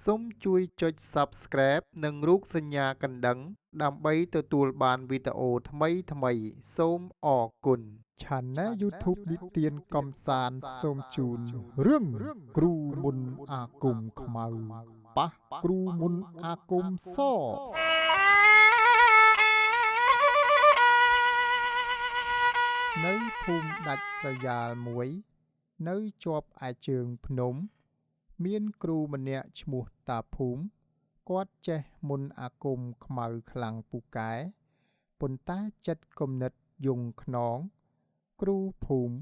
សូមជួយចុច Subscribe និងរូបសញ្ញាកណ្ដឹងដើម្បីទទួលបានវីដេអូថ្មីៗសូមអរគុណ Channel YouTube និទានកំសាន្តសូមជូនរឿងគ្រូមុនអាគមខ្មៅប៉ះគ្រូមុនអាគមសនៅភូមិដាច់ស្រយាលមួយនៅជាប់ឯជើងភ្នំមានគ្រូម្នាក់ឈ្មោះតាភូមិគាត់ចេះមុនអាគមខ្មៅខ្លាំងពូកែប៉ុន្តែចិត្តគំនិតយងខ្នងគ្រូភូមិ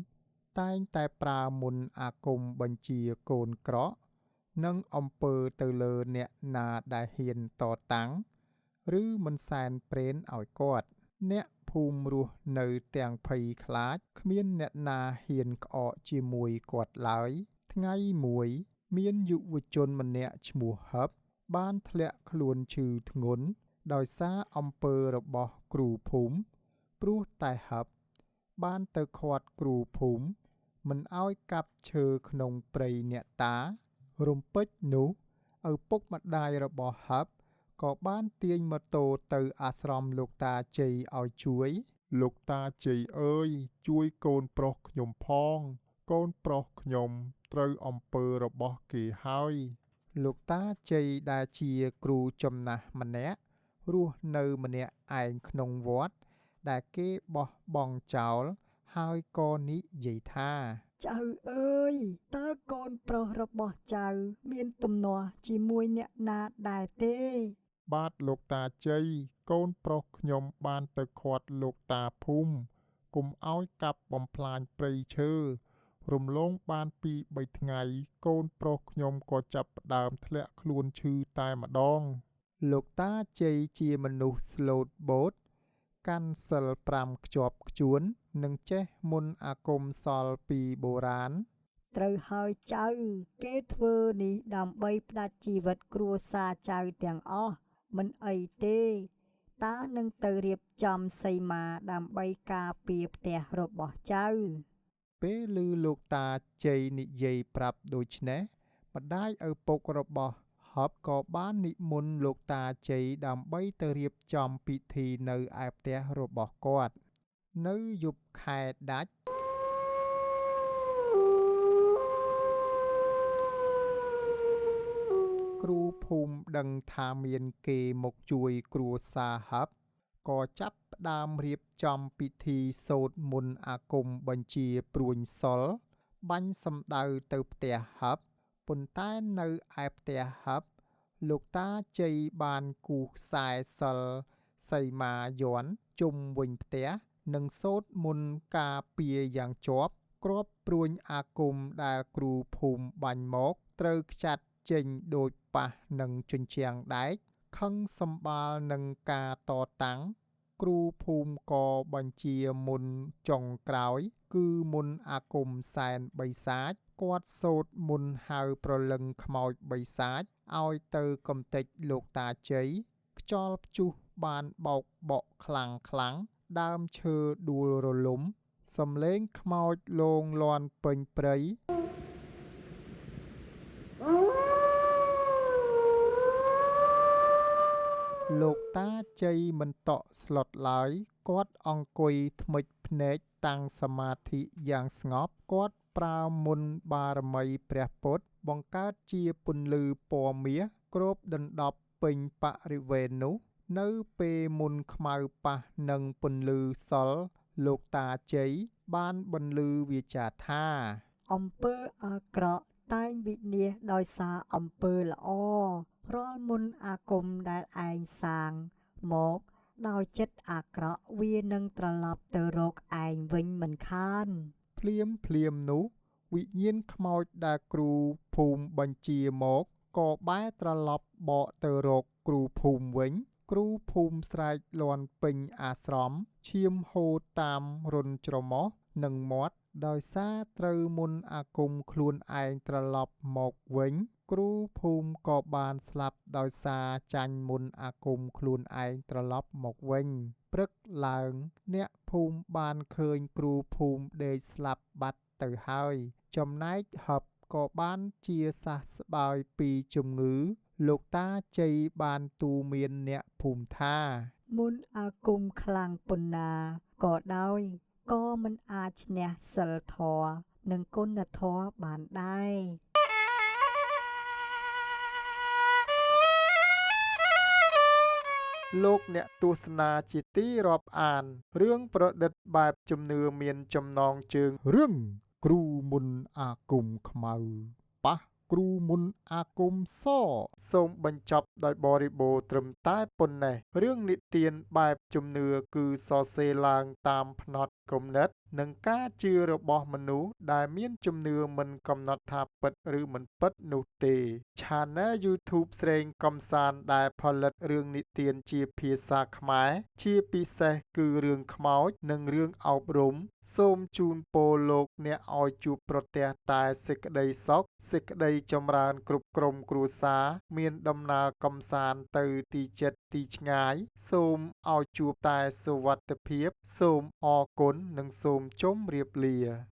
តែងតែប្រើមុនអាគមបញ្ជាកូនក្រក់និងអំពើទៅលើអ្នកណាដែលហ៊ានតតាំងឬមិនសែនព្រេនឲ្យគាត់អ្នកភូមិរស់នៅទាំងភ័យខ្លាចគ្មានអ្នកណាហ៊ានក្អកជាមួយគាត់ឡើយថ្ងៃមួយមានយុវជនម្នាក់ឈ្មោះហឹបបានធ្លាក់ខ្លួនឈឺធ្ងន់ដោយសារអំពើរបស់គ្រូភូមិព្រោះតែហឹបបានទៅឃាត់គ្រូភូមិមិនឲ្យកាប់ឈើក្នុងព្រៃអ្នកតារំពេចនោះឪពុកម្ដាយរបស់ហឹបក៏បានទាញម៉ូតូទៅអាស្រមលោកតាជ័យឲ្យជួយលោកតាជ័យអើយជួយកូនប្រុសខ្ញុំផងកូនប្រុសខ្ញុំត្រូវអំពើរបស់គេហើយលោកតាជ័យដែលជាគ្រូចំណាស់ម្នាក់រស់នៅម្នាក់ឯងក្នុងវត្តដែលគេបោះបង់ចោលហើយក៏និយាយថាចៅអើយតើកូនប្រុសរបស់ចៅមានទំនាស់ជាមួយអ្នកណាដែរទេបាទលោកតាជ័យកូនប្រុសខ្ញុំបានទៅឃាត់លោកតាភូមិកុំឲ្យកាប់បំផ្លាញព្រៃឈើរំលងបាន2-3ថ្ងៃកូនប្រុសខ្ញុំក៏ចាប់ផ្ដើមធ្លាក់ខ្លួនឈឺតែម្ដងលោកតាជ័យជាមនុស្សស្លូតបូតកាន់សិល5ខ្ជាប់ខ្ជួននិងចេះមុនអាគមសល់ពីបុរាណត្រូវហើយចៅគេធ្វើនេះដើម្បីផ្ដាច់ជីវិតគ្រួសារចៅទាំងអស់មិនអីទេតានឹងទៅរៀបចំសីមាដើម្បីការពារផ្ទះរបស់ចៅពេលឮលោកតាជ័យនិយាយប្រាប់ដូច្នេះម្ដាយឪពុករបស់ហឹបក៏បាននិមន្តលោកតាជ័យដើម្បីទៅរៀបចំពិធីនៅឯផ្ទះរបស់គាត់នៅយប់ខែដាច់គ្រូភូមិដឹងថាមានគេមកជួយគ្រួសារហឹបក៏ចាប់ផ្ដើមរៀបចំពិធីសូត្រមន្តអាគមបញ្ជាព្រួញសុលបាញ់សំដៅទៅផ្ទះហឹបប៉ុន្តែនៅឯផ្ទះហឹបលោកតាជ័យបានគូសខ្សែសិលសីមាយ័ន្តជុំវិញផ្ទះនិងសូត្រមន្តការពារយ៉ាងជាប់គ្រាប់ព្រួញអាគមដែលគ្រូភូមិបាញ់មកត្រូវខ្ចាត់ចេញដូចប៉ះនឹងជញ្ជាំងដែកខឹងសម្បាល់នឹងការតតាំងគ្រូភូមិក៏បញ្ជាមុនចុងក្រោយគឺមុនអាគមសែនបិសាចគាត់សូត្រមន្តហៅប្រលឹងខ្មោចបិសាចឲ្យទៅកំទេចលោកតាជ័យខ្យល់ព្យុះបានបោកបក់ខ្លាំងដើមឈើដួលរលំសំឡេងខ្មោចលងលាន់ពេញព្រៃលោកតាជ័យមិនតក់ស្លុតឡើយគាត់អង្គុយធ្មេចភ្នែកតាំងសមាធិយ៉ាងស្ងប់គាត់ប្រើមន្តបារមីព្រះពុទ្ធបង្កើតជាពន្លឺពណ៌មាសគ្របដណ្ដប់ពេញបរិវេណនោះនៅពេលមន្តខ្មៅប៉ះនឹងពន្លឺសុលលោកតាជ័យបានបន្លឺវាចាថាអំពើអាក្រក់តែងវិនាសដោយសារអំពើល្អរាល់មុនអាគមដែលឯងសាងមកដោយចិត្តអាក្រក់វានឹងត្រឡប់ទៅរកឯងវិញមិនខានភ្លាមនោះវិញ្ញាណខ្មោចដែលគ្រូភូមិបញ្ជាមកក៏បែរត្រឡប់បកទៅរកគ្រូភូមិវិញគ្រូភូមិស្រែកលាន់ពេញអាស្រមឈាមហូរតាមរុនច្រមុះនិងមាត់ដោយសារត្រូវមុនអាគមខ្លួនឯងត្រឡប់មកវិញគ្រូភូមិក៏បានស្លាប់ដោយសារចាញ់មុនអាគមខ្លួនឯងត្រឡប់មកវិញព្រឹកឡើងអ្នកភូមិបានឃើញគ្រូភូមិដេកស្លាប់បាត់ទៅហើយចំណែកហឹបក៏បានជាសះស្បើយពីជំងឺ លោកតាជ័យបានទូន្មានអ្នកភូមិថា មុនអាគមខ្លាំងប៉ុណ្ណាក៏ដោយក៏មិនអាចឈ្នះសិលធម៌និងគុណធម៌បានដែរ លោកអ្នកទស្សនាជាទីរាប់អានរឿងប្រឌិតបែបជំនឿមានចំណងជើង រឿងគ្រូមុនអាគមខ្មៅប៉ះគ្រូមុនអាគមស សូមបញ្ចប់ដោយបរិបូរណ៍ត្រឹមតែប៉ុណ្ណេះរឿងនិទានបែបជំនឿគឺសរសេរឡើងតាមផ្នត់គំនិតនិងការជឿរបស់មនុស្សដែលមានជំនឿមិនកំណត់ថាពិតឬមិនពិតនោះទេ Channel YouTube ស្រេងកំសាន្តដែលផលិតរឿងនិទានជាភាសាខ្មែរជាពិសេសគឺរឿងខ្មោចនិងរឿងអប់រំសូមជូនពរលោកអ្នកឲ្យជួបប្រទះតែសេចក្តីសុខសេចក្តីចម្រើនគ្រប់ក្រុមគ្រួសារមានដំណើរកំសាន្តទៅទីជិតទីឆ្ងាយសូមឲ្យជួបតែសុវត្ថិភាពសូមអរគុណនិងសូមជម្រាបលា